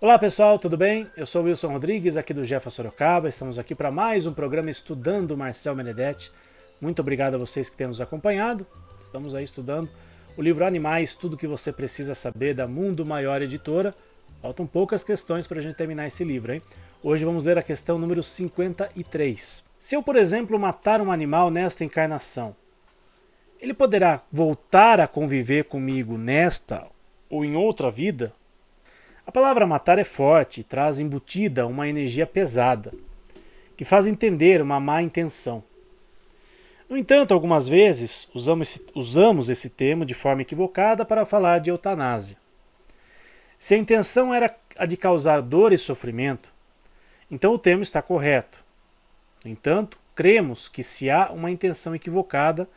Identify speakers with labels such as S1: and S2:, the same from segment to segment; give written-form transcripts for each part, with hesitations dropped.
S1: Olá pessoal, tudo bem? Eu sou o Wilson Rodrigues, aqui do Jefa Sorocaba. Estamos aqui para mais um programa Estudando Marcel Benedetti. Muito obrigado a vocês que têm nos acompanhado. Estamos aí estudando o livro Animais, tudo que você precisa saber da Mundo Maior Editora. Faltam poucas questões para a gente terminar esse livro, hein? Hoje vamos ler a questão número 53. Se eu, por exemplo, matar um animal nesta encarnação, ele poderá voltar a conviver comigo nesta ou em outra vida? A palavra matar é forte e traz embutida uma energia pesada, que faz entender uma má intenção. No entanto, algumas vezes usamos esse termo de forma equivocada para falar de eutanásia. Se a intenção era a de causar dor e sofrimento, então o termo está correto. No entanto, cremos que se há uma intenção equivocada,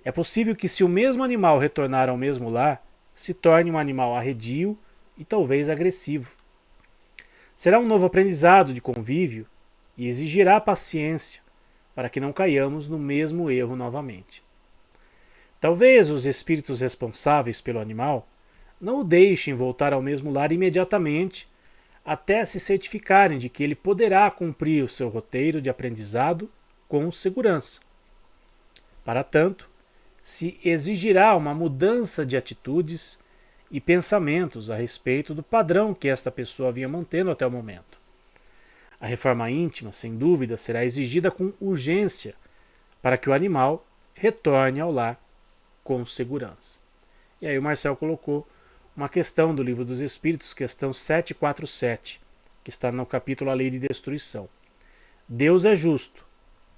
S1: é possível que se o mesmo animal retornar ao mesmo lar, se torne um animal arredio e talvez agressivo. Será um novo aprendizado de convívio e exigirá paciência para que não caiamos no mesmo erro novamente. Talvez os espíritos responsáveis pelo animal não o deixem voltar ao mesmo lar imediatamente, até se certificarem de que ele poderá cumprir o seu roteiro de aprendizado com segurança. Para tanto, se exigirá uma mudança de atitudes e pensamentos a respeito do padrão que esta pessoa vinha mantendo até o momento. A reforma íntima, sem dúvida, será exigida com urgência para que o animal retorne ao lar com segurança. E aí o Marcel colocou uma questão do Livro dos Espíritos, questão 747, que está no capítulo A Lei de Destruição. Deus é justo,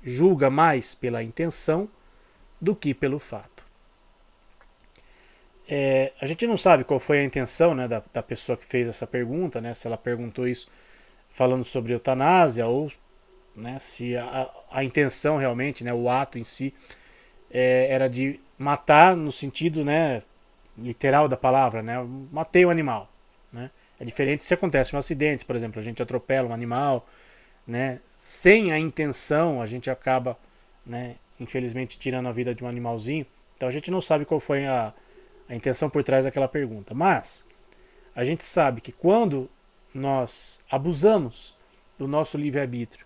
S1: julga mais pela intenção do que pelo fato. A gente não sabe qual foi a intenção, né, da pessoa que fez essa pergunta, né, se ela perguntou isso falando sobre eutanásia ou, né, se a intenção realmente, né, o ato em si, era de matar no sentido, né, literal da palavra, né, matei o animal. Né. É diferente se acontece um acidente, por exemplo, a gente atropela um animal, né, sem a intenção a gente acaba, né, infelizmente tirando a vida de um animalzinho. Então a gente não sabe qual foi a intenção por trás daquela pergunta. Mas a gente sabe que quando nós abusamos do nosso livre-arbítrio,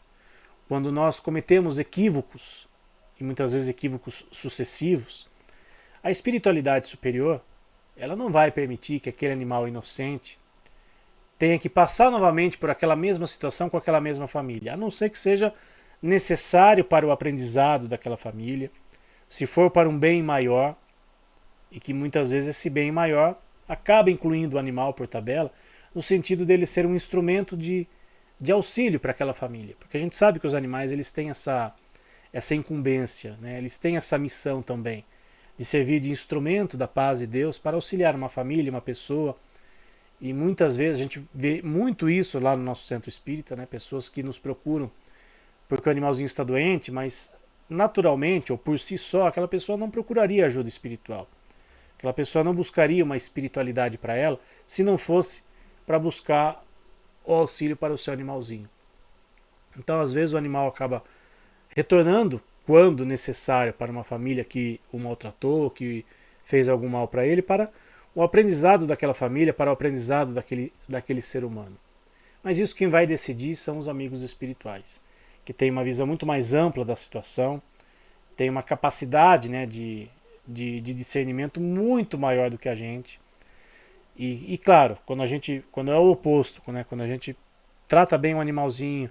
S1: quando nós cometemos equívocos, e muitas vezes equívocos sucessivos, a espiritualidade superior ela não vai permitir que aquele animal inocente tenha que passar novamente por aquela mesma situação com aquela mesma família, a não ser que seja necessário para o aprendizado daquela família, se for para um bem maior, e que muitas vezes esse bem maior acaba incluindo o animal por tabela, no sentido dele ser um instrumento de auxílio para aquela família. Porque a gente sabe que os animais eles têm essa incumbência, né? Eles têm essa missão também, de servir de instrumento da paz de Deus para auxiliar uma família, uma pessoa. E muitas vezes a gente vê muito isso lá no nosso centro espírita, né? Pessoas que nos procuram porque o animalzinho está doente, mas naturalmente ou por si só aquela pessoa não procuraria ajuda espiritual. Aquela pessoa não buscaria uma espiritualidade para ela se não fosse para buscar o auxílio para o seu animalzinho. Então, às vezes, o animal acaba retornando quando necessário para uma família que o maltratou, que fez algum mal para ele, para o aprendizado daquela família, para o aprendizado daquele ser humano. Mas isso quem vai decidir são os amigos espirituais, que têm uma visão muito mais ampla da situação, têm uma capacidade, né, de discernimento muito maior do que a gente. E claro, quando é o oposto, né, quando a gente trata bem o animalzinho,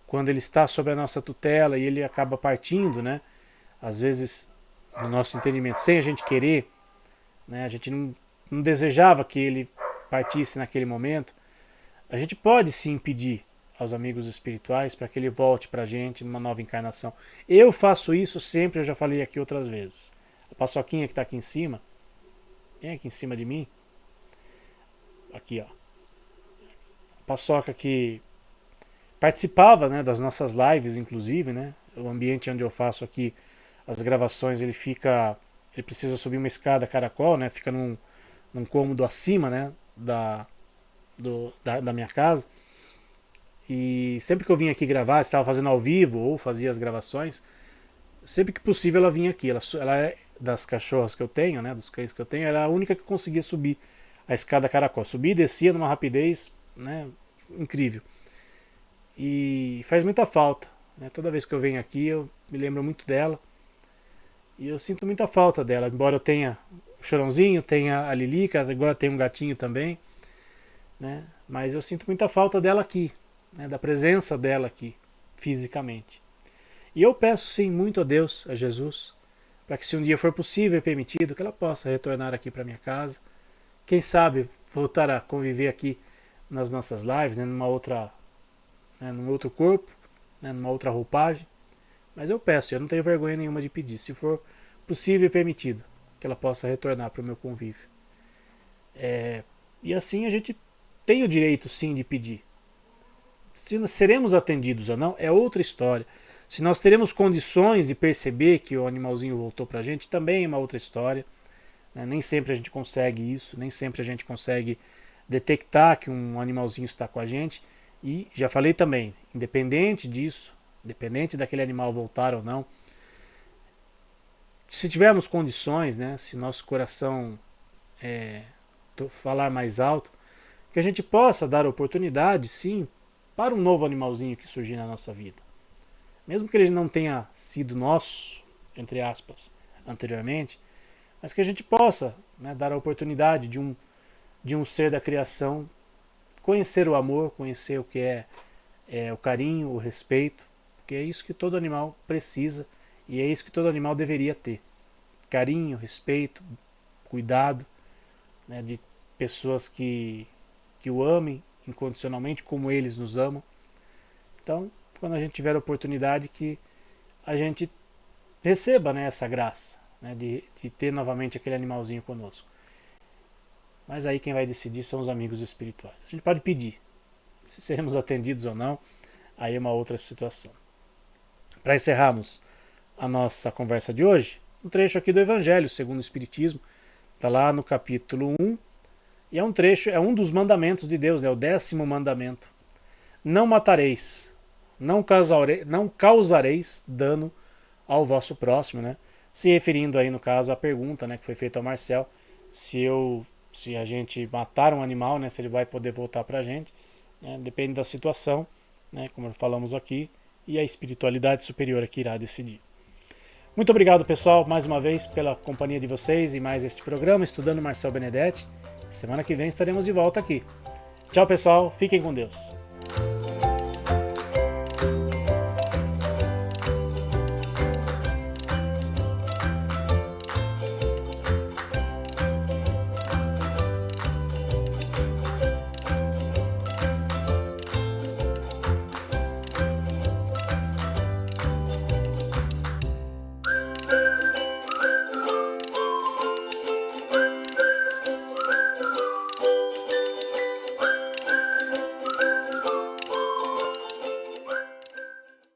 S1: quando ele está sob a nossa tutela e ele acaba partindo, né, às vezes no nosso entendimento, sem a gente querer, né, a gente não desejava que ele partisse naquele momento, a gente pode sim pedir aos amigos espirituais para que ele volte para a gente numa nova encarnação. Eu faço isso sempre, eu já falei aqui outras vezes. A paçoquinha que está aqui em cima, vem aqui em cima de mim, aqui ó, a paçoca que participava, né, das nossas lives, inclusive, né, o ambiente onde eu faço aqui as gravações, ele precisa subir uma escada caracol, né, fica num cômodo acima, né, da minha casa. E sempre que eu vinha aqui gravar, estava fazendo ao vivo ou fazia as gravações, sempre que possível ela vinha aqui. Ela é das cachorras que eu tenho, né, dos cães que eu tenho, era a única que conseguia subir a escada caracol. Subia e descia numa rapidez né, incrível. E faz muita falta, né? Toda vez que eu venho aqui eu me lembro muito dela e eu sinto muita falta dela, embora eu tenha o Chorãozinho, tenha a Lilica, agora tem um gatinho também, né? Mas eu sinto muita falta dela aqui, né? Da presença dela aqui, fisicamente. E eu peço sim muito a Deus, a Jesus, para que se um dia for possível e permitido, que ela possa retornar aqui para minha casa. Quem sabe voltar a conviver aqui nas nossas lives, né, num outro corpo, né, numa outra roupagem. Mas eu peço, eu não tenho vergonha nenhuma de pedir, se for possível e permitido, que ela possa retornar para o meu convívio. E assim a gente tem o direito sim de pedir. Se nós seremos atendidos ou não é outra história. Se nós teremos condições de perceber que o animalzinho voltou para a gente, também é uma outra história. Né? Nem sempre a gente consegue isso, nem sempre a gente consegue detectar que um animalzinho está com a gente. E já falei também, independente disso, independente daquele animal voltar ou não, se tivermos condições, né, se nosso coração falar mais alto, que a gente possa dar oportunidade, sim, para um novo animalzinho que surgir na nossa vida. Mesmo que ele não tenha sido nosso, entre aspas, anteriormente, mas que a gente possa, né, dar a oportunidade de um ser da criação conhecer o amor, conhecer o que é o carinho, o respeito, porque é isso que todo animal precisa e é isso que todo animal deveria ter. Carinho, respeito, cuidado, né, de pessoas que o amem incondicionalmente como eles nos amam. Então, quando a gente tiver a oportunidade, que a gente receba, né, essa graça, né, de ter novamente aquele animalzinho conosco. Mas aí quem vai decidir são os amigos espirituais. A gente pode pedir, se seremos atendidos ou não, aí é uma outra situação. Para encerrarmos a nossa conversa de hoje, um trecho aqui do Evangelho segundo o Espiritismo, está lá no capítulo 1, e é um trecho, é um dos mandamentos de Deus, né, o 10º mandamento. Não matareis, não causareis dano ao vosso próximo, né? Se referindo aí no caso à pergunta, né, que foi feita ao Marcel, se a gente matar um animal, né, se ele vai poder voltar para a gente, né, depende da situação, né, como falamos aqui, e a espiritualidade superior aqui irá decidir. Muito obrigado, pessoal, mais uma vez pela companhia de vocês e mais este programa Estudando Marcel Benedetti. Semana que vem estaremos de volta aqui. Tchau, pessoal, fiquem com Deus.